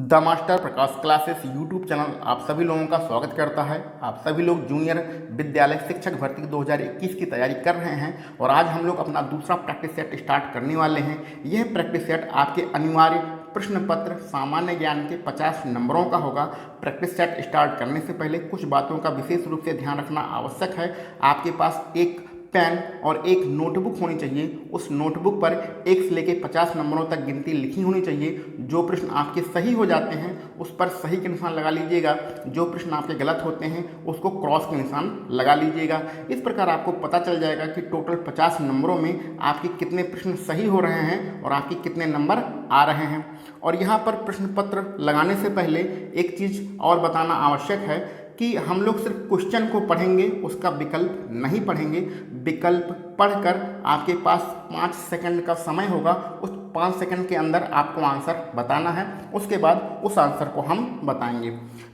The master Prakash classes YouTube channel आप सभी लोगों का स्वागत करता है। आप सभी लोग जूनियर विद्यालय शिक्षक भर्ती 2021 की तैयारी कर रहे हैं और आज हम लोग अपना दूसरा प्रैक्टिस सेट स्टार्ट करने वाले हैं। यह प्रैक्टिस सेट आपके अनिवार्य प्रश्न पत्र सामान्य ज्ञान के 50 नंबरों का होगा। प्रैक्टिस सेट स्टार्ट करने से पहले कुछ बातों का विशेष रूप से ध्यान रखना आवश्यक है। आपके पास एक पेन और एक नोटबुक होनी चाहिए। उस नोटबुक पर 1 से लेकर 50 नंबरों तक गिनती लिखी होनी चाहिए। जो प्रश्न आपके सही हो जाते हैं उस पर सही के निशान लगा लीजिएगा, जो प्रश्न आपके गलत होते हैं उसको क्रॉस के निशान लगा लीजिएगा। इस प्रकार आपको पता चल जाएगा कि टोटल 50 नंबरों में आपके कितने प्रश्न सही हो रहे हैं और आपके कितने नंबर आ रहे हैं। और यहाँ पर प्रश्न पत्र लगाने से पहले एक चीज़ और बताना आवश्यक है कि हम लोग सिर्फ क्वेश्चन को पढ़ेंगे, उसका विकल्प नहीं पढ़ेंगे। विकल्प पढ़कर आपके पास 5 सेकंड का समय होगा। उस 5 सेकंड के अंदर आपको आंसर बताना है, उसके बाद उस आंसर को हम बताएंगे।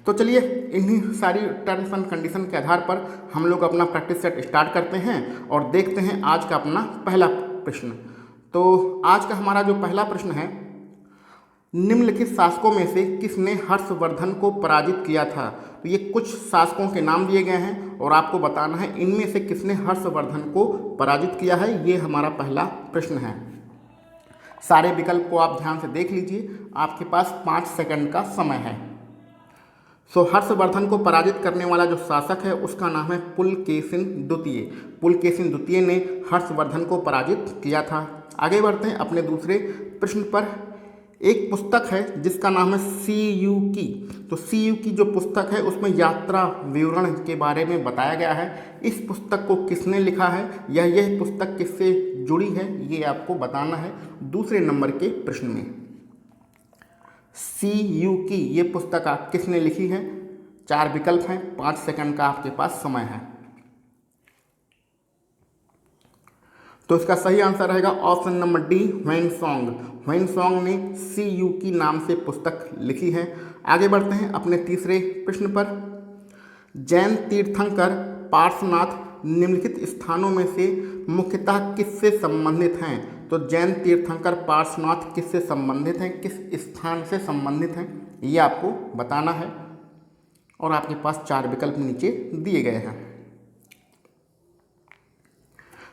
तो चलिए इन्हीं सारी टर्म्स एंड कंडीशन के आधार पर हम लोग अपना प्रैक्टिस सेट स्टार्ट करते हैं और देखते हैं आज का अपना पहला प्रश्न। तो आज का हमारा जो पहला प्रश्न है, निम्नलिखित शासकों में से किसने हर्षवर्धन को पराजित किया था। तो ये कुछ शासकों के नाम दिए गए हैं और आपको बताना है इनमें से किसने हर्षवर्धन को पराजित किया है। ये हमारा पहला प्रश्न है। सारे विकल्प को आप ध्यान से देख लीजिए, आपके पास 5 सेकंड का समय है। हर्षवर्धन को पराजित करने वाला जो शासक है उसका नाम है पुलकेशिन द्वितीय। पुलकेशिन द्वितीय ने हर्षवर्धन को पराजित किया था। आगे बढ़ते हैं अपने दूसरे प्रश्न पर। एक पुस्तक है जिसका नाम है CU की। तो CU की जो पुस्तक है उसमें यात्रा विवरण के बारे में बताया गया है। इस पुस्तक को किसने लिखा है या यह पुस्तक किससे जुड़ी है, ये आपको बताना है दूसरे नंबर के प्रश्न में। CU की ये पुस्तक किसने लिखी है। 4 विकल्प हैं, 5 सेकंड का आपके पास समय है। तो इसका सही आंसर रहेगा option number D, Xuanzang. Xuanzang ने CU की नाम से पुस्तक लिखी है। आगे बढ़ते हैं अपने तीसरे प्रश्न पर। जैन तीर्थंकर पार्श्वनाथ निम्नलिखित स्थानों में से मुख्यतः किससे संबंधित हैं। तो जैन तीर्थंकर पार्श्वनाथ किससे संबंधित हैं, किस स्थान से संबंधित हैं, ये आपको बताना है और आपके पास 4 विकल्प नीचे दिए गए हैं।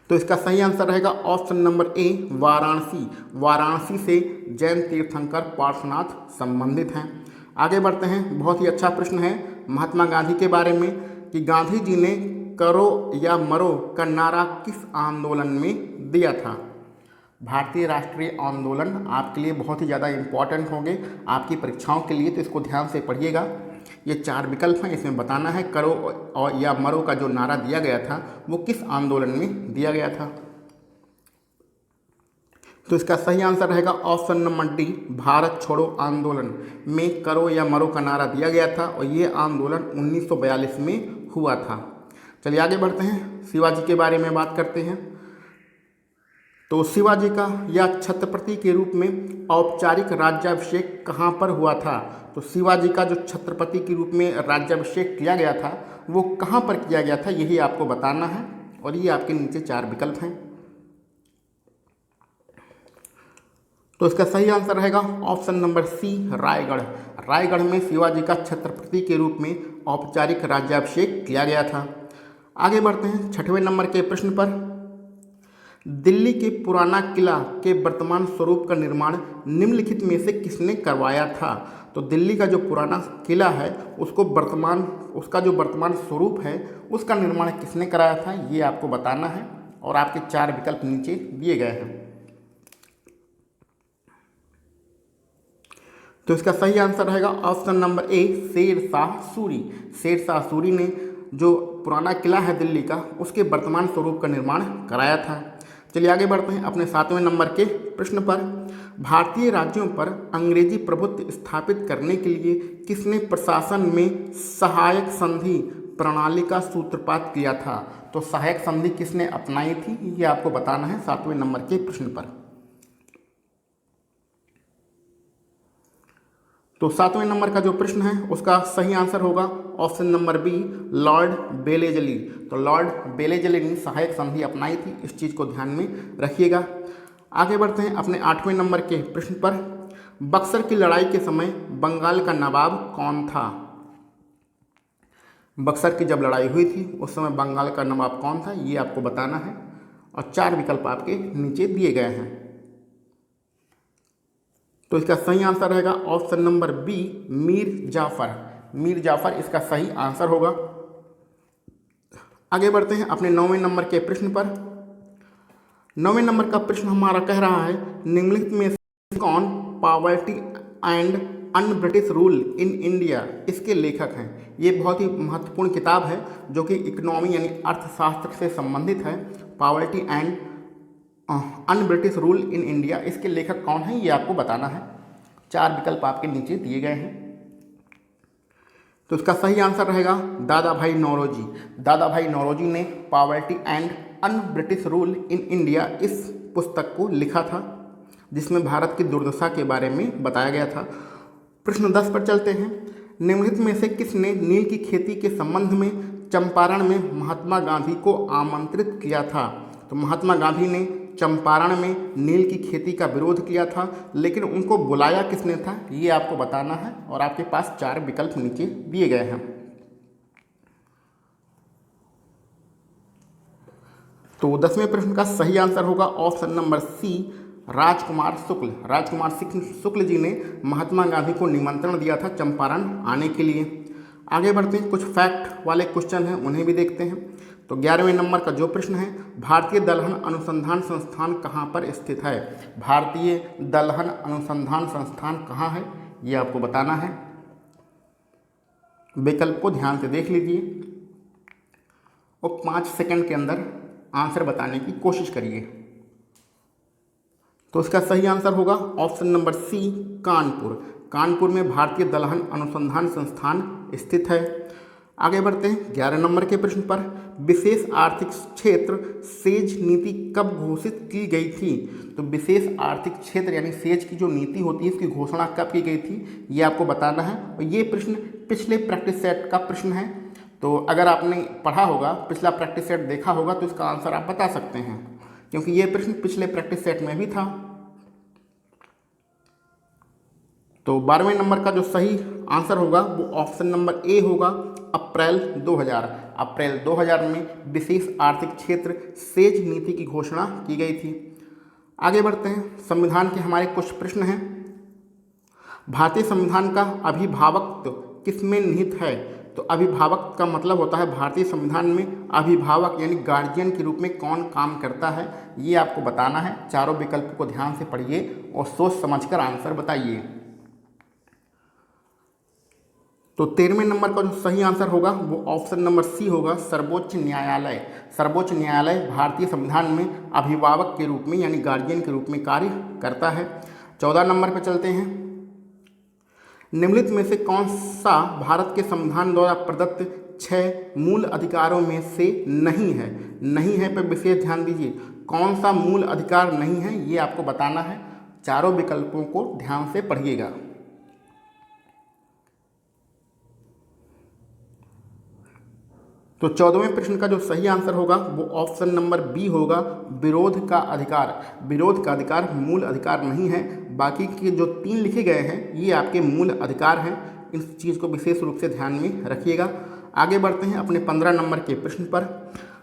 तो इसका सही आंसर रहेगा ऑप्शन नंबर ए, वाराणसी। वाराणसी से जैन तीर्थंकर पार्श्वनाथ संबंधित हैं। आगे बढ़ते हैं, बहुत ही अच्छा प्रश्न है महात्मा गांधी के बारे में कि गांधी जी ने करो या मरो का नारा किस आंदोलन में दिया था। भारतीय राष्ट्रीय आंदोलन आपके लिए बहुत ही ज़्यादा इम्पॉर्टेंट होंगे आपकी परीक्षाओं के लिए, तो इसको ध्यान से पढ़िएगा। ये 4 विकल्प हैं, इसमें बताना है करो और या मरो का जो नारा दिया गया था वो किस आंदोलन में दिया गया था। तो इसका सही आंसर रहेगा ऑप्शन नंबर डी, भारत छोड़ो आंदोलन में करो या मरो का नारा दिया गया था और ये आंदोलन 1942 में हुआ था। चलिए आगे बढ़ते हैं, शिवाजी के बारे में बात करते हैं। तो शिवाजी का या छत्रपति के रूप में औपचारिक राज्याभिषेक कहाँ पर हुआ था। तो शिवाजी का जो छत्रपति के रूप में राज्याभिषेक किया गया था वो कहाँ पर किया गया था, यही आपको बताना है और ये आपके नीचे 4 विकल्प हैं। तो इसका सही आंसर रहेगा option number C, Raigad. Raigad में शिवाजी का छत्रपति के रूप में औपचारिक राज्याभिषेक किया गया था। आगे बढ़ते हैं 6वें नंबर के प्रश्न पर। दिल्ली के पुराना किला के वर्तमान स्वरूप का निर्माण निम्नलिखित में से किसने करवाया था। तो दिल्ली का जो पुराना किला है उसका जो वर्तमान स्वरूप है उसका निर्माण किसने कराया था, ये आपको बताना है और आपके 4 विकल्प नीचे दिए गए हैं। तो इसका सही आंसर रहेगा option number A, Sher Shah Suri. Sher Shah Suri ने जो पुराना किला है दिल्ली का उसके वर्तमान स्वरूप का निर्माण कराया था। चलिए आगे बढ़ते हैं अपने 7वें नंबर के प्रश्न पर। भारतीय राज्यों पर अंग्रेजी प्रभुत्व स्थापित करने के लिए किसने प्रशासन में सहायक संधि प्रणाली का सूत्रपात किया था। तो सहायक संधि किसने अपनाई थी, ये आपको बताना है 7वें नंबर के प्रश्न पर। तो 7वें नंबर का जो प्रश्न है उसका सही आंसर होगा ऑप्शन नंबर बी, लॉर्ड बेलेजली। तो लॉर्ड बेलेजली ने सहायक संधि अपनाई थी, इस चीज़ को ध्यान में रखिएगा। आगे बढ़ते हैं अपने 8वें नंबर के प्रश्न पर। बक्सर की लड़ाई के समय बंगाल का नवाब कौन था? बक्सर की जब लड़ाई हुई थी उस समय बंगाल का नवाब कौन था, ये आपको बताना है। और 4 विकल्प आपके नीचे दिए गए हैं। तो इसका सही आंसर रहेगा option number B, Mir Jafar. Mir Jafar इसका सही आंसर होगा। आगे बढ़ते हैं अपने 9वें नंबर के प्रश्न पर। 9वें नंबर का प्रश्न हमारा कह रहा है, निम्नलिखित में से कौन poverty and un British rule in India इसके लेखक हैं? ये बहुत ही महत्वपूर्ण किताब है जो कि इकोनॉमी यानी अर्थशास्त्र से संबंधित है। Poverty and un British rule in India, इसके लेखक कौन हैं ये आपको बताना है। 4 विकल्प आपके नीचे दिए गए हैं। तो इसका सही आंसर रहेगा दादा भाई नौरोजी। दादा भाई नौरोजी ने poverty and un British rule in India इस पुस्तक को लिखा था, जिसमें भारत की दुर्दशा के बारे में बताया गया था। प्रश्न 10 पर चलते हैं। निम्नलिखित में से किसने नील की खेती के संबंध में चंपारण में महात्मा गांधी को आमंत्रित किया था? तो महात्मा गांधी ने चंपारण में नील की खेती का विरोध किया था, लेकिन उनको बुलाया किसने था ये आपको बताना है। और आपके पास 4 विकल्प नीचे दिए गए हैं। तो 10वें प्रश्न का सही आंसर होगा ऑप्शन नंबर सी, राजकुमार शुक्ल। राजकुमार शुक्ल जी ने महात्मा गांधी को निमंत्रण दिया था चंपारण आने के लिए। आगे बढ़ते हैं, कुछ फैक्ट वाले क्वेश्चन हैं उन्हें भी देखते हैं। तो 11वें नंबर का जो प्रश्न है, भारतीय दलहन अनुसंधान संस्थान कहाँ पर स्थित है? भारतीय दलहन अनुसंधान संस्थान कहाँ है ये आपको बताना है। विकल्प को ध्यान से देख लीजिए और 5 सेकंड के अंदर आंसर बताने की कोशिश करिए। तो इसका सही आंसर होगा option number C, Kanpur. Kanpur में भारतीय दलहन अनुसंधान संस्थान स्थित है। आगे बढ़ते हैं 11 नंबर के प्रश्न पर। विशेष आर्थिक क्षेत्र सेज नीति कब घोषित की गई थी? तो विशेष आर्थिक क्षेत्र यानी सेज की जो नीति होती है इसकी घोषणा कब की गई थी ये आपको बताना है। और ये प्रश्न पिछले प्रैक्टिस सेट का प्रश्न है, तो अगर आपने पढ़ा होगा, पिछला प्रैक्टिस सेट देखा होगा तो इसका आंसर आप बता सकते हैं, क्योंकि ये प्रश्न पिछले प्रैक्टिस सेट में भी था। तो 12वें नंबर का जो सही आंसर होगा वो ऑप्शन नंबर ए होगा, अप्रैल 2000। अप्रैल 2000 में विशेष आर्थिक क्षेत्र सेज नीति की घोषणा की गई थी। आगे बढ़ते हैं, संविधान के हमारे कुछ प्रश्न हैं। भारतीय संविधान का अभिभावकत्व किसमें निहित है? तो अभिभावक का मतलब होता है भारतीय संविधान में अभिभावक यानी गार्जियन के रूप में कौन काम करता है ये आपको बताना है। चारों विकल्प को ध्यान से पढ़िए और सोच समझकर आंसर बताइए। तो 13वें नंबर का जो सही आंसर होगा वो ऑप्शन नंबर सी होगा, सर्वोच्च न्यायालय। सर्वोच्च न्यायालय भारतीय संविधान में अभिभावक के रूप में यानी गार्जियन के रूप में कार्य करता है। 14 नंबर पर चलते हैं। निम्नलिखित में से कौन सा भारत के संविधान द्वारा प्रदत्त 6 मूल अधिकारों में से नहीं है? नहीं है पर विशेष ध्यान दीजिए, कौन सा मूल अधिकार नहीं है ये आपको बताना है। चारों विकल्पों को ध्यान से पढ़िएगा। तो 14वें प्रश्न का जो सही आंसर होगा वो ऑप्शन नंबर बी होगा, विरोध का अधिकार। विरोध का अधिकार मूल अधिकार नहीं है, बाकी के जो 3 लिखे गए हैं ये आपके मूल अधिकार हैं। इस चीज़ को विशेष रूप से ध्यान में रखिएगा। आगे बढ़ते हैं अपने 15 नंबर के प्रश्न पर।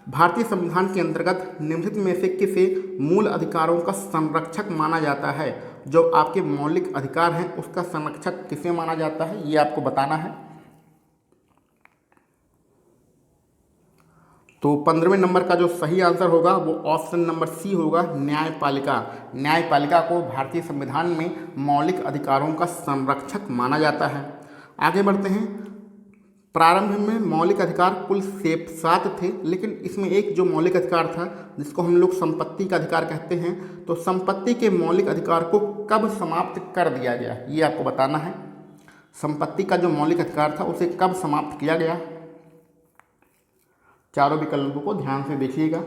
भारतीय संविधान के अंतर्गत निम्नलिखित में से किसे मूल अधिकारों का संरक्षक माना जाता है? जो आपके मौलिक अधिकार हैं उसका संरक्षक किसे माना जाता है ये आपको बताना है। तो 15वें नंबर का जो सही आंसर होगा वो ऑप्शन नंबर सी होगा, न्यायपालिका। न्यायपालिका को भारतीय संविधान में मौलिक अधिकारों का संरक्षक माना जाता है। आगे बढ़ते हैं। प्रारंभ में मौलिक अधिकार कुल 7 थे, लेकिन इसमें एक जो मौलिक अधिकार था जिसको हम लोग संपत्ति का अधिकार कहते हैं, तो संपत्ति के मौलिक अधिकार को कब समाप्त कर दिया गया ये आपको बताना है। संपत्ति का जो मौलिक अधिकार था उसे कब समाप्त किया गया? चारों विकल्पों को ध्यान से देखिएगा।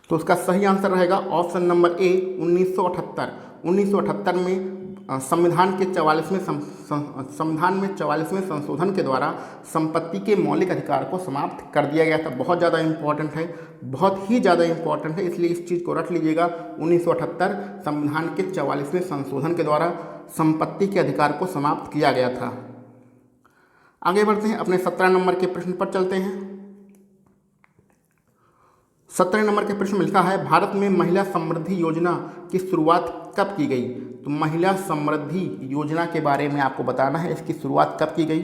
तो उसका सही आंसर रहेगा ऑप्शन नंबर ए, 1978। 1978 में संविधान के 44वें संविधान में 44वें संशोधन के द्वारा संपत्ति के मौलिक अधिकार को समाप्त कर दिया गया था। बहुत ज़्यादा इम्पोर्टेंट है, बहुत ही ज़्यादा इम्पोर्टेंट है, इसलिए इस चीज़ को रख लीजिएगा। 1978 संविधान के 44वें संशोधन के द्वारा संपत्ति के अधिकार को समाप्त किया गया था। आगे बढ़ते हैं, अपने 17 नंबर के प्रश्न पर चलते हैं। 17 नंबर के प्रश्न में लिखा है, भारत में महिला समृद्धि योजना की शुरुआत कब की गई? तो महिला समृद्धि योजना के बारे में आपको बताना है, इसकी शुरुआत कब की गई।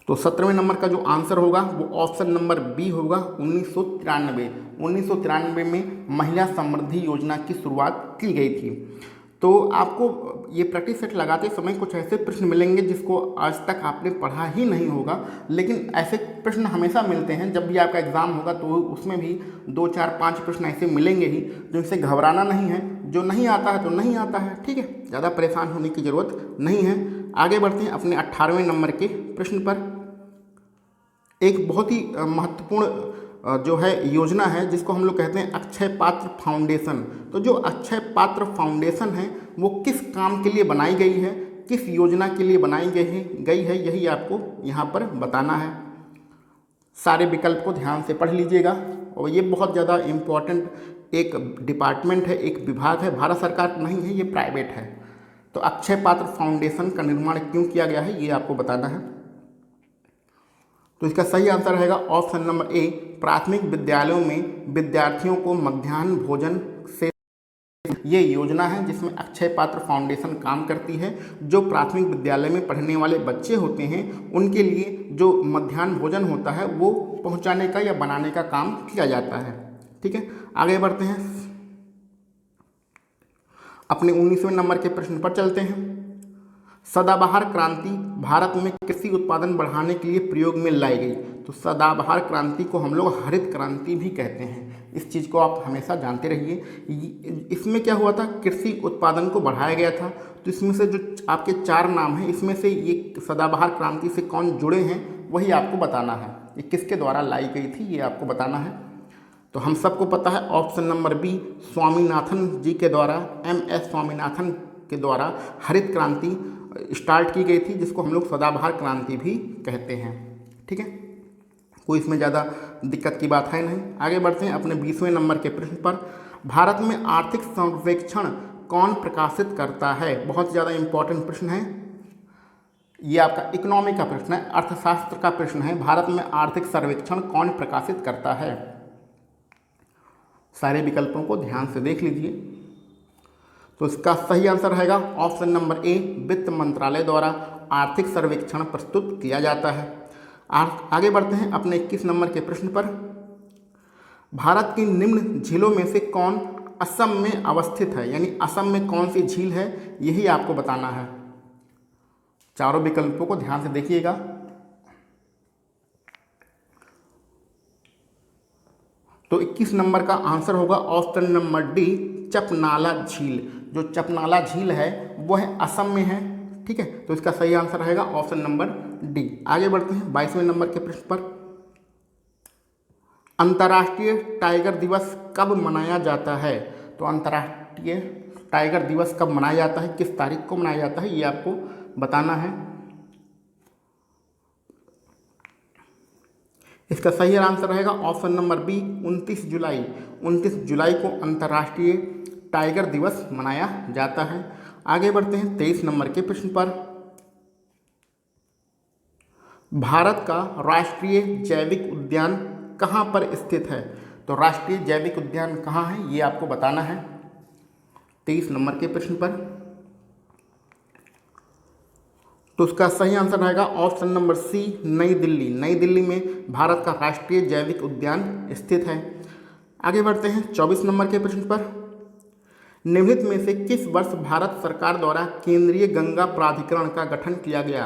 तो 17वें नंबर का जो आंसर होगा वो ऑप्शन नंबर बी होगा, 1993। 1993 में महिला समृद्धि योजना की शुरुआत की गई थी। तो आपको ये प्रैक्टिस सेट लगाते समय कुछ ऐसे प्रश्न मिलेंगे जिसको आज तक आपने पढ़ा ही नहीं होगा, लेकिन ऐसे प्रश्न हमेशा मिलते हैं। जब भी आपका एग्ज़ाम होगा तो उसमें भी 2, 4, 5 प्रश्न ऐसे मिलेंगे ही, जिनसे घबराना नहीं है। जो नहीं आता है तो नहीं आता है, ठीक है, ज़्यादा परेशान होने की ज़रूरत नहीं है। आगे बढ़ते हैं अपने 18वें नंबर के प्रश्न पर। एक बहुत ही महत्वपूर्ण जो है योजना है, जिसको हम लोग कहते हैं अक्षय पात्र फाउंडेशन। तो जो अक्षय पात्र फाउंडेशन है वो किस काम के लिए बनाई गई है, किस योजना के लिए बनाई गई है, यही आपको यहाँ पर बताना है। सारे विकल्प को ध्यान से पढ़ लीजिएगा। और ये बहुत ज़्यादा इम्पोर्टेंट एक डिपार्टमेंट है, एक विभाग है, भारत सरकार नहीं है, ये प्राइवेट है। तो अक्षय पात्र फाउंडेशन का निर्माण क्यों किया गया है, ये आपको बताना है। तो इसका सही आंसर रहेगा ऑप्शन नंबर ए, प्राथमिक विद्यालयों में विद्यार्थियों को मध्याह्न भोजन से। ये योजना है जिसमें अक्षय पात्र फाउंडेशन काम करती है। जो प्राथमिक विद्यालय में पढ़ने वाले बच्चे होते हैं उनके लिए जो मध्याह्न भोजन होता है वो पहुंचाने का या बनाने का काम किया जाता है, ठीक है। आगे बढ़ते हैं, अपने 19वें नंबर के प्रश्न पर चलते हैं। सदाबहार क्रांति भारत में कृषि उत्पादन बढ़ाने के लिए प्रयोग में लाई गई। तो सदाबहार क्रांति को हम लोग हरित क्रांति भी कहते हैं, इस चीज़ को आप हमेशा जानते रहिए। इसमें क्या हुआ था, कृषि उत्पादन को बढ़ाया गया था। तो इसमें से जो आपके 4 नाम हैं, इसमें से ये सदाबहार क्रांति से कौन जुड़े हैं वही आपको बताना है। ये किसके द्वारा लाई गई थी ये आपको बताना है। तो हम सबको पता है ऑप्शन नंबर बी, स्वामीनाथन जी के द्वारा, MS स्वामीनाथन के द्वारा हरित क्रांति स्टार्ट की गई थी, जिसको हम लोग सदाबहार क्रांति भी कहते हैं, ठीक है। कोई इसमें ज़्यादा दिक्कत की बात है नहीं। आगे बढ़ते हैं अपने 20वें नंबर के प्रश्न पर। भारत में आर्थिक सर्वेक्षण कौन प्रकाशित करता है? बहुत ज़्यादा इम्पोर्टेंट प्रश्न है ये, आपका इकोनॉमी का प्रश्न है, अर्थशास्त्र का प्रश्न है। भारत में आर्थिक सर्वेक्षण कौन प्रकाशित करता है? सारे विकल्पों को ध्यान से देख लीजिए। तो इसका सही आंसर रहेगा ऑप्शन नंबर ए, वित्त मंत्रालय द्वारा आर्थिक सर्वेक्षण प्रस्तुत किया जाता है। आगे बढ़ते हैं अपने 21 नंबर के प्रश्न पर। भारत की निम्न झीलों में से कौन असम में अवस्थित है? यानी असम में कौन सी झील है, यही आपको बताना है। चारों विकल्पों को ध्यान से देखिएगा। तो 21 नंबर का आंसर होगा ऑप्शन नंबर डी, चपनाला झील। जो चपनाला झील है वो है असम में है, ठीक है। तो इसका सही आंसर रहेगा ऑप्शन नंबर डी। आगे बढ़ते हैं 22वें नंबर के प्रश्न पर। अंतर्राष्ट्रीय टाइगर दिवस कब मनाया जाता है? तो अंतर्राष्ट्रीय टाइगर दिवस कब मनाया जाता है, किस तारीख को मनाया जाता है, ये आपको बताना है। इसका सही आंसर रहेगा ऑप्शन नंबर बी, 29 जुलाई। 29 जुलाई को अंतर्राष्ट्रीय टाइगर दिवस मनाया जाता है। आगे बढ़ते हैं 23 नंबर के प्रश्न पर। भारत का राष्ट्रीय जैविक उद्यान कहाँ पर स्थित है? तो राष्ट्रीय जैविक उद्यान कहाँ है ये आपको बताना है 23 नंबर के प्रश्न पर। तो उसका सही आंसर रहेगा ऑप्शन नंबर सी, नई दिल्ली। नई दिल्ली में भारत का राष्ट्रीय जैविक उद्यान स्थित है। आगे बढ़ते हैं 24 नंबर के प्रश्न पर। निम्नलिखित में से किस वर्ष भारत सरकार द्वारा केंद्रीय गंगा प्राधिकरण का गठन किया गया?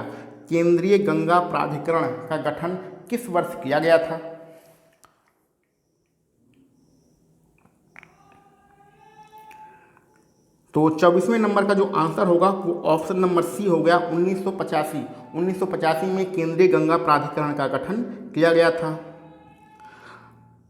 केंद्रीय गंगा प्राधिकरण का गठन किस वर्ष किया गया था? तो 24वें नंबर का जो आंसर होगा वो ऑप्शन नंबर सी हो गया, 1985। 1985 में केंद्रीय गंगा प्राधिकरण का गठन किया गया था।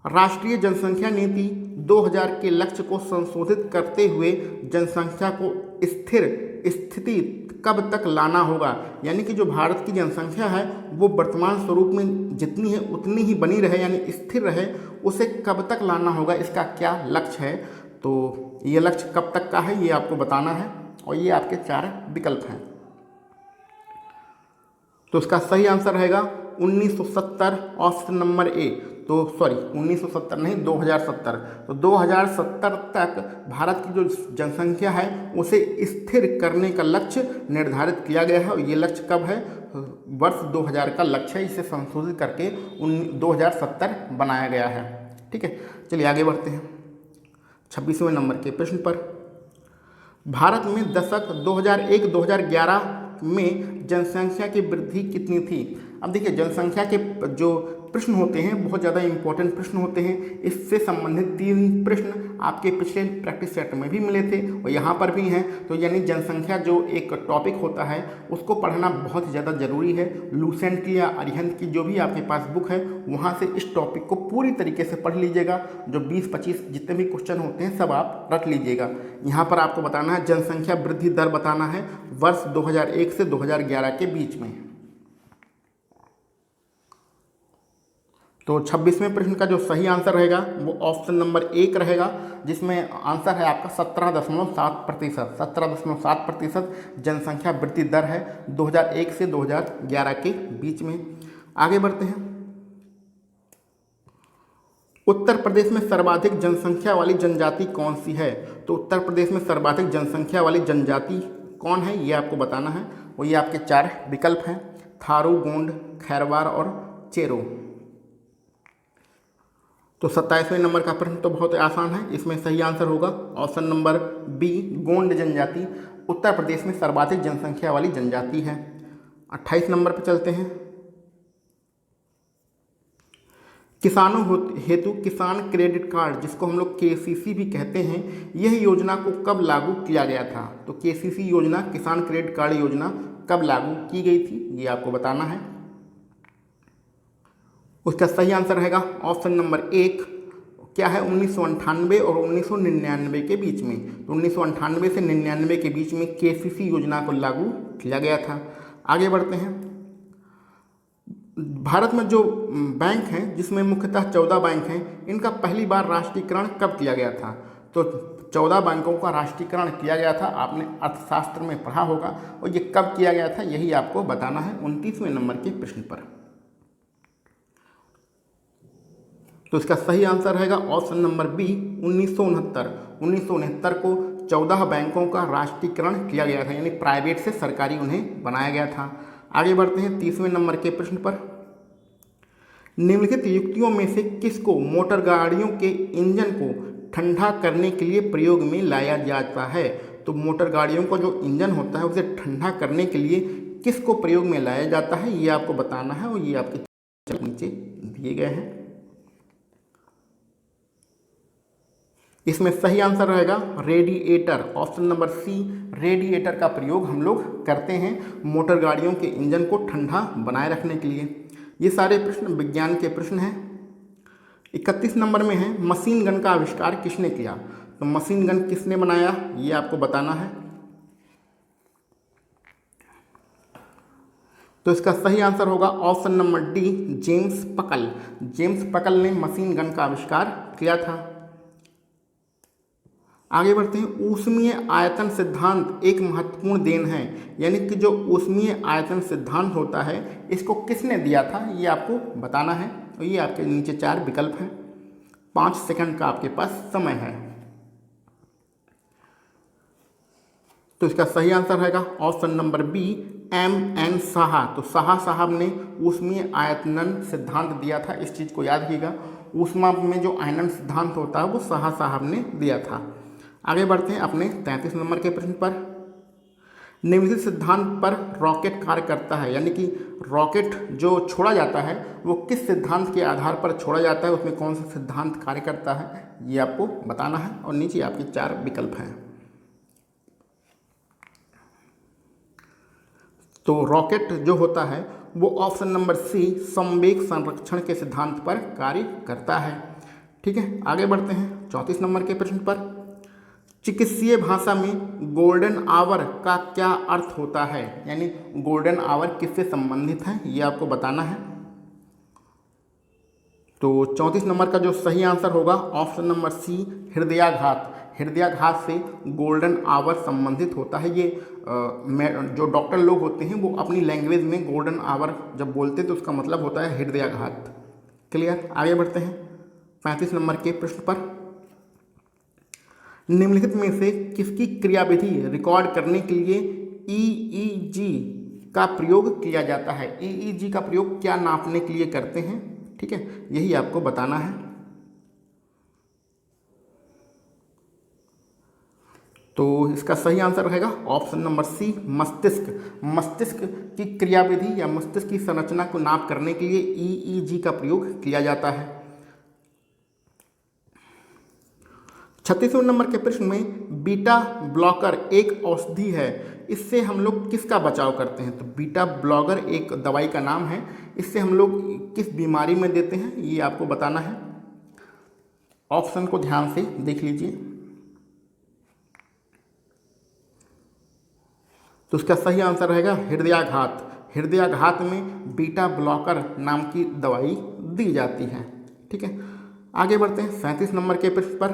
राष्ट्रीय जनसंख्या नीति 2000 के लक्ष्य को संशोधित करते हुए जनसंख्या को स्थिर स्थिति कब तक लाना होगा, यानी कि जो भारत की जनसंख्या है वो वर्तमान स्वरूप में जितनी है उतनी ही बनी रहे यानी स्थिर रहे, उसे कब तक लाना होगा, इसका क्या लक्ष्य है। तो ये लक्ष्य कब तक का है ये आपको बताना है और ये आपके 4 विकल्प हैं। तो इसका सही आंसर रहेगा 1970 ऑप्शन नंबर ए। तो सॉरी 1970 नहीं 2070। तो 2070 तक भारत की जो जनसंख्या है उसे स्थिर करने का लक्ष्य निर्धारित किया गया है और ये लक्ष्य कब है, वर्ष 2000 का लक्ष्य है, इसे संशोधित करके 2070 बनाया गया है। ठीक है, चलिए आगे बढ़ते हैं 26वें नंबर के प्रश्न पर। भारत में दशक 2001-2011 में जनसंख्या की वृद्धि कितनी थी। अब देखिए जनसंख्या के जो प्रश्न होते हैं बहुत ज़्यादा इंपॉर्टेंट प्रश्न होते हैं। इससे संबंधित 3 प्रश्न आपके पिछले प्रैक्टिस सेट में भी मिले थे और यहाँ पर भी हैं। तो यानी जनसंख्या जो एक टॉपिक होता है उसको पढ़ना बहुत ज़्यादा ज़रूरी है। लूसेंट की या अरिहंत की जो भी आपके पास बुक है वहाँ से इस टॉपिक को पूरी तरीके से पढ़ लीजिएगा। जो 20-25 जितने भी क्वेश्चन होते हैं सब आप रट लीजिएगा। यहाँ पर आपको बताना है जनसंख्या वृद्धि दर बताना है वर्ष 2001 से 2011 के बीच में। तो 26वें प्रश्न का जो सही आंसर रहेगा वो ऑप्शन नंबर 1 रहेगा, जिसमें आंसर है आपका 17.7%। 17.7% जनसंख्या वृद्धि दर है 2001 से 2011 के बीच में। आगे बढ़ते हैं। उत्तर प्रदेश में सर्वाधिक जनसंख्या वाली जनजाति कौन सी है। तो उत्तर प्रदेश में सर्वाधिक जनसंख्या वाली जनजाति कौन है ये आपको बताना है और ये आपके 4 विकल्प हैं, थारू, गोंड, खैरवार और चेरो। तो 27वें नंबर का प्रश्न तो बहुत आसान है, इसमें सही आंसर होगा ऑप्शन नंबर बी, गोंड जनजाति उत्तर प्रदेश में सर्वाधिक जनसंख्या वाली जनजाति है। 28 नंबर पर चलते हैं। किसानों हेतु किसान क्रेडिट कार्ड, जिसको हम लोग केसीसी भी कहते हैं, यह योजना को कब लागू किया गया था। तो केसीसी योजना, किसान क्रेडिट कार्ड योजना कब लागू की गई थी ये आपको बताना है। उसका सही आंसर रहेगा ऑप्शन नंबर 1, क्या है 1998 और 1999 के बीच में। तो 1998 से 99 के बीच में केसीसी योजना को लागू किया गया था। आगे बढ़ते हैं। भारत में जो बैंक हैं जिसमें मुख्यतः 14 बैंक हैं, इनका पहली बार राष्ट्रीयकरण कब किया गया था। तो 14 बैंकों का राष्ट्रीयकरण किया गया था, आपने अर्थशास्त्र में पढ़ा होगा, और ये कब किया गया था यही आपको बताना है 29वें नंबर के प्रश्न पर। तो इसका सही आंसर रहेगा ऑप्शन नंबर बी, 1969। 1969 को 14 बैंकों का राष्ट्रीयकरण किया गया था, यानी प्राइवेट से सरकारी उन्हें बनाया गया था। आगे बढ़ते हैं 30वें नंबर के प्रश्न पर। निम्नलिखित युक्तियों में से किसको मोटर गाड़ियों के इंजन को ठंडा करने के लिए प्रयोग में लाया जाता है। तो मोटर गाड़ियों का जो इंजन होता है उसे ठंडा करने के लिए किसको प्रयोग में लाया जाता है ये आपको बताना है और ये आपके नीचे दिए गए हैं। इसमें सही आंसर रहेगा radiator, option number C, radiator का प्रयोग हम लोग करते हैं मोटर गाड़ियों के इंजन को ठंडा बनाए रखने के लिए। ये सारे प्रश्न विज्ञान के प्रश्न हैं। 31 नंबर में है मशीन गन का आविष्कार किसने किया। तो मशीन गन किसने बनाया ये आपको बताना है। तो इसका सही आंसर होगा ऑप्शन नंबर डी, जेम्स पकल। जेम्स पकल ने मशीन गन का आविष्कार किया था। आगे बढ़ते हैं। ऊष्मीय आयतन सिद्धांत एक महत्वपूर्ण देन है, यानी कि जो ऊष्मीय आयतन सिद्धांत होता है इसको किसने दिया था ये आपको बताना है और ये आपके नीचे 4 विकल्प हैं। 5 सेकंड का आपके पास समय है। तो इसका सही आंसर रहेगा option number B, M.N. Saha. तो साहा साहब ने ऊष्मीय आयतन सिद्धांत दिया था, इस चीज़ को याद रखिएगा। ऊष्मा में जो आयनन सिद्धांत होता है वो साहा साहब ने दिया था। आगे बढ़ते हैं अपने 33 नंबर के प्रश्न पर। निम्नलिखित सिद्धांत पर रॉकेट कार्य करता है, यानी कि रॉकेट जो छोड़ा जाता है वो किस सिद्धांत के आधार पर छोड़ा जाता है, उसमें कौन सा सिद्धांत कार्य करता है ये आपको बताना है और नीचे आपके 4 विकल्प हैं। तो रॉकेट जो होता है वो ऑप्शन नंबर सी, संवेग संरक्षण के सिद्धांत पर कार्य करता है। ठीक है, आगे बढ़ते हैं। 34 नंबर के प्रश्न पर। चिकित्सीय भाषा में गोल्डन आवर का क्या अर्थ होता है, यानी गोल्डन आवर किससे संबंधित है, ये आपको बताना है। तो 34 नंबर का जो सही आंसर होगा ऑप्शन नंबर सी, हृदयाघात। हृदयाघात से गोल्डन आवर संबंधित होता है। ये जो डॉक्टर लोग होते हैं वो अपनी लैंग्वेज में गोल्डन आवर जब बोलते हैं तो उसका मतलब होता है हृदयाघात। क्लियर, आगे बढ़ते हैं 35 नंबर के प्रश्न पर। निम्नलिखित में से किसकी क्रियाविधि रिकॉर्ड करने के लिए ईईजी का प्रयोग किया जाता है। ईईजी का प्रयोग क्या नापने के लिए करते हैं, ठीक है, यही आपको बताना है। तो इसका सही आंसर रहेगा ऑप्शन नंबर सी, मस्तिष्क। मस्तिष्क की क्रियाविधि या मस्तिष्क की संरचना को नाप करने के लिए ईईजी का प्रयोग किया जाता है। 36वें नंबर के प्रश्न में बीटा ब्लॉकर एक औषधि है, इससे हम लोग किसका बचाव करते हैं। तो बीटा ब्लॉकर एक दवाई का नाम है, इससे हम लोग किस बीमारी में देते हैं ये आपको बताना है। ऑप्शन को ध्यान से देख लीजिए। तो उसका सही आंसर रहेगा हृदयाघात। हृदयाघात में बीटा ब्लॉकर नाम की दवाई दी जाती है, ठीक है। आगे बढ़ते हैं 37 नंबर के प्रश्न पर।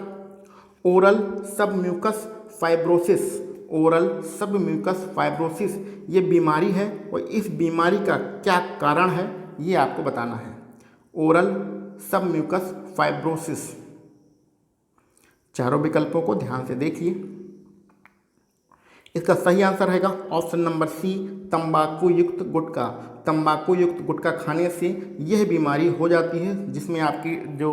Oral submucous fibrosis, oral submucous fibrosis ये बीमारी है और इस बीमारी का क्या कारण है ये आपको बताना है। ओरल सबम्यूकस फाइब्रोसिस, चारों विकल्पों को ध्यान से देखिए। इसका सही आंसर रहेगा ऑप्शन नंबर सी, तंबाकू युक्त गुटखा। तंबाकू युक्त गुटखा खाने से यह बीमारी हो जाती है जिसमें आपकी जो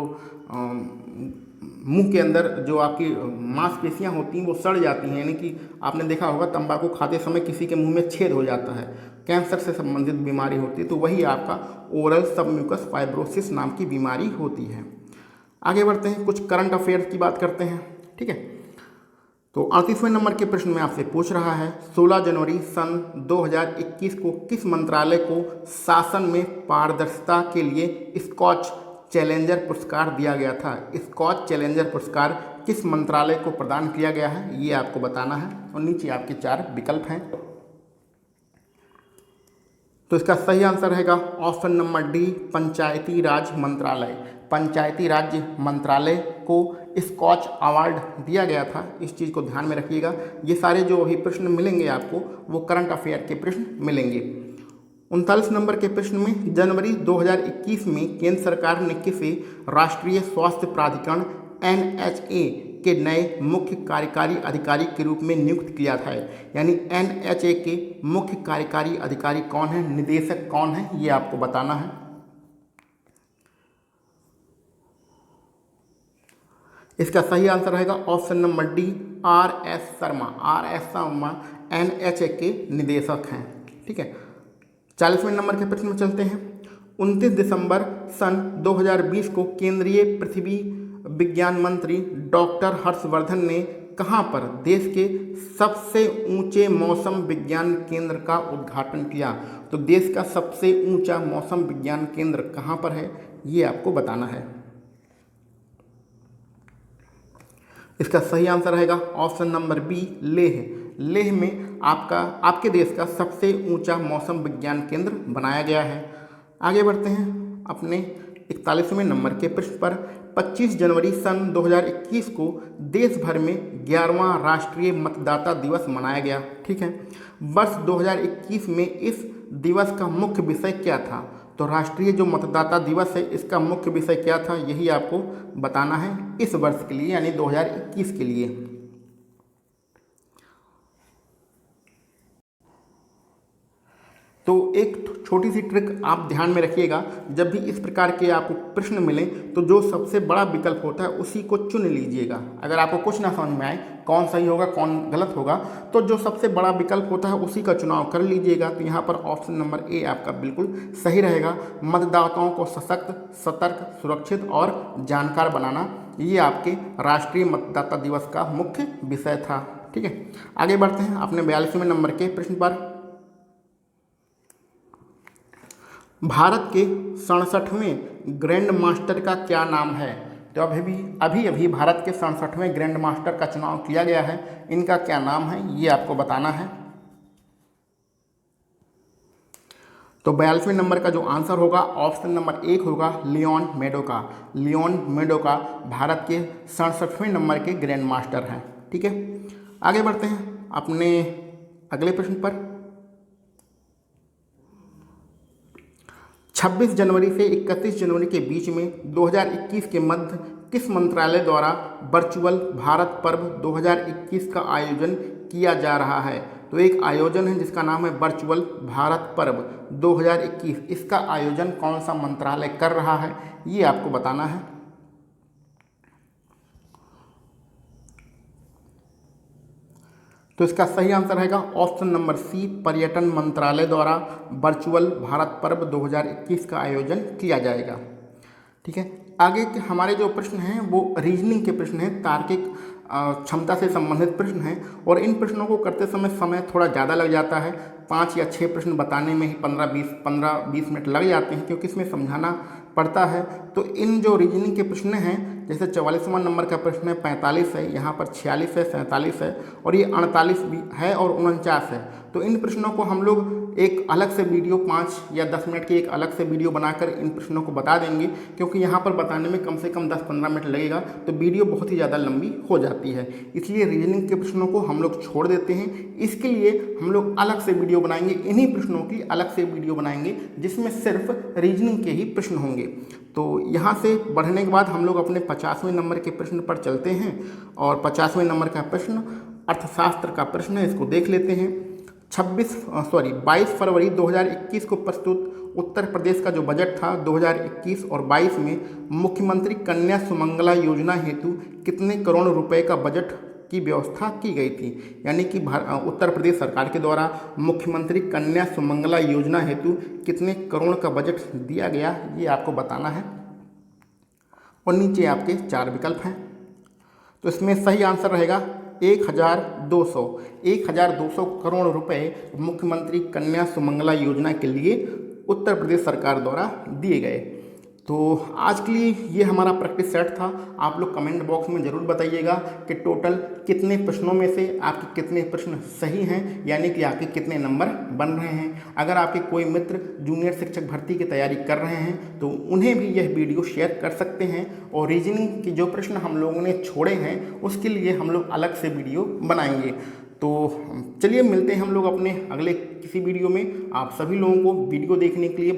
मुंह के अंदर जो आपकी मांसपेशियां होती हैं वो सड़ जाती हैं, यानी कि आपने देखा होगा तंबाकू खाते समय किसी के मुंह में छेद हो जाता है, कैंसर से संबंधित बीमारी होती है, तो वही आपका ओरल सबम्यूकस फाइब्रोसिस नाम की बीमारी होती है। आगे बढ़ते हैं, कुछ करंट अफेयर्स की बात करते हैं, ठीक है। तो 38वें नंबर के प्रश्न में आपसे पूछ रहा है 16 जनवरी सन 2021 को किस मंत्रालय को शासन में पारदर्शिता के लिए स्कॉच चैलेंजर पुरस्कार दिया गया था। स्कॉच चैलेंजर पुरस्कार किस मंत्रालय को प्रदान किया गया है ये आपको बताना है और नीचे आपके 4 विकल्प हैं। तो इसका सही आंसर रहेगा ऑप्शन नंबर डी, पंचायती राज मंत्रालय। पंचायती राज मंत्रालय को स्कॉच अवार्ड दिया गया था, इस चीज़ को ध्यान में रखिएगा। ये सारे जो अभी प्रश्न मिलेंगे आपको वो करंट अफेयर के प्रश्न मिलेंगे। 39 नंबर के प्रश्न में जनवरी 2021 में केंद्र सरकार ने किसे राष्ट्रीय स्वास्थ्य प्राधिकरण NHA के नए मुख्य कार्यकारी अधिकारी के रूप में नियुक्त किया था, यानी NHA के मुख्य कार्यकारी अधिकारी कौन है, निदेशक कौन है ये आपको बताना है। इसका सही आंसर रहेगा option number D, RS Sharma. RS Sharma NHA के निदेशक हैं, ठीक है। 40वें नंबर के प्रश्न में चलते हैं। 29 दिसंबर सन 2020 को केंद्रीय पृथ्वी विज्ञान मंत्री डॉक्टर हर्षवर्धन ने कहां पर देश के सबसे ऊंचे मौसम विज्ञान केंद्र का उद्घाटन किया। तो देश का सबसे ऊंचा मौसम विज्ञान केंद्र कहां पर है ये आपको बताना है। इसका सही आंसर रहेगा option number B, Leh. Leh में आपके देश का सबसे ऊंचा मौसम विज्ञान केंद्र बनाया गया है। आगे बढ़ते हैं अपने 41वें नंबर के प्रश्न पर। 25 जनवरी सन 2021 को देश भर में 11वां राष्ट्रीय मतदाता दिवस मनाया गया, ठीक है। वर्ष 2021 में इस दिवस का मुख्य विषय क्या था। तो राष्ट्रीय जो मतदाता दिवस है इसका मुख्य विषय क्या था यही आपको बताना है इस वर्ष के लिए, यानी 2021 के लिए। तो एक छोटी सी ट्रिक आप ध्यान में रखिएगा, जब भी इस प्रकार के आपको प्रश्न मिलें तो जो सबसे बड़ा विकल्प होता है उसी को चुन लीजिएगा। अगर आपको कुछ ना समझ में आए कौन सही होगा कौन गलत होगा तो जो सबसे बड़ा विकल्प होता है उसी का चुनाव कर लीजिएगा। तो यहाँ पर ऑप्शन नंबर ए आपका बिल्कुल सही रहेगा। मतदाताओं को सशक्त, सतर्क, सुरक्षित और जानकार बनाना, ये आपके राष्ट्रीय मतदाता दिवस का मुख्य विषय था, ठीक है। आगे बढ़ते हैं अपने 42वें नंबर के प्रश्न पर। भारत के 67वें ग्रैंड मास्टर का क्या नाम है। तो अभी अभी भारत के 67वें ग्रैंड मास्टर का चुनाव किया गया है। इनका क्या नाम है ये आपको बताना है। तो 42वें नंबर का जो आंसर होगा ऑप्शन नंबर 1 होगा लियोन मेडोका। लियोन मेडोका भारत के 67वें नंबर के ग्रैंड मास्टर हैं। ठीक है, आगे बढ़ते हैं अपने अगले प्रश्न पर। 26 जनवरी से 31 जनवरी के बीच में 2021 के मध्य किस मंत्रालय द्वारा वर्चुअल भारत पर्व 2021 का आयोजन किया जा रहा है? तो एक आयोजन है जिसका नाम है वर्चुअल भारत पर्व 2021। इसका आयोजन कौन सा मंत्रालय कर रहा है ये आपको बताना है। तो इसका सही आंसर रहेगा ऑप्शन नंबर सी, पर्यटन मंत्रालय द्वारा वर्चुअल भारत पर्व 2021 का आयोजन किया जाएगा। ठीक है, आगे के हमारे जो प्रश्न हैं वो रीजनिंग के प्रश्न हैं, तार्किक क्षमता से संबंधित प्रश्न हैं और इन प्रश्नों को करते समय थोड़ा ज़्यादा लग जाता है। 5 या 6 प्रश्न बताने में ही 15-20 मिनट लग जाते हैं क्योंकि इसमें समझाना पड़ता है। तो इन जो रीजनिंग के प्रश्न हैं, जैसे 44वां नंबर का प्रश्न है 45 है, यहाँ पर 46 है, 47 है और ये 48 भी है और 49 है। तो इन प्रश्नों को हम लोग एक अलग से वीडियो 5 या 10 मिनट की एक अलग से वीडियो बनाकर इन प्रश्नों को बता देंगे, क्योंकि यहाँ पर बताने में कम से कम 10-15 मिनट लगेगा तो वीडियो बहुत ही ज़्यादा लंबी हो जाती है। इसलिए रीजनिंग के प्रश्नों को हम लोग छोड़ देते हैं। इसके लिए हम लोग अलग से वीडियो बनाएंगे, इन्हीं प्रश्नों की अलग से वीडियो बनाएंगे जिसमें सिर्फ रीजनिंग के ही प्रश्न होंगे। तो यहाँ से बढ़ने के बाद हम लोग अपने 50वें नंबर के प्रश्न पर चलते हैं और 50वें नंबर का प्रश्न अर्थशास्त्र का प्रश्न है, इसको देख लेते हैं। 22 फरवरी 2021 को प्रस्तुत उत्तर प्रदेश का जो बजट था 2021 और 22 में मुख्यमंत्री कन्या सुमंगला योजना हेतु कितने करोड़ रुपए का बजट की व्यवस्था की गई थी? यानी कि उत्तर प्रदेश सरकार के द्वारा मुख्यमंत्री कन्या सुमंगला योजना हेतु कितने करोड़ का बजट दिया गया ये आपको बताना है। और नीचे आपके 4 विकल्प हैं। तो इसमें सही आंसर रहेगा 1200 करोड़ रुपए मुख्यमंत्री कन्या सुमंगला योजना के लिए उत्तर प्रदेश सरकार द्वारा दिए गए। तो आज के लिए ये हमारा प्रैक्टिस सेट था। आप लोग कमेंट बॉक्स में ज़रूर बताइएगा कि टोटल कितने प्रश्नों में से आपके कितने प्रश्न सही हैं, यानी कि आपके कितने नंबर बन रहे हैं। अगर आपके कोई मित्र जूनियर शिक्षक भर्ती की तैयारी कर रहे हैं तो उन्हें भी यह वीडियो शेयर कर सकते हैं और रीजनिंग की जो प्रश्न हम लोगों ने छोड़े हैं उसके लिए हम लोग अलग से वीडियो बनाएंगे। तो चलिए मिलते हैं हम लोग अपने अगले किसी वीडियो में। आप सभी लोगों को वीडियो देखने के लिए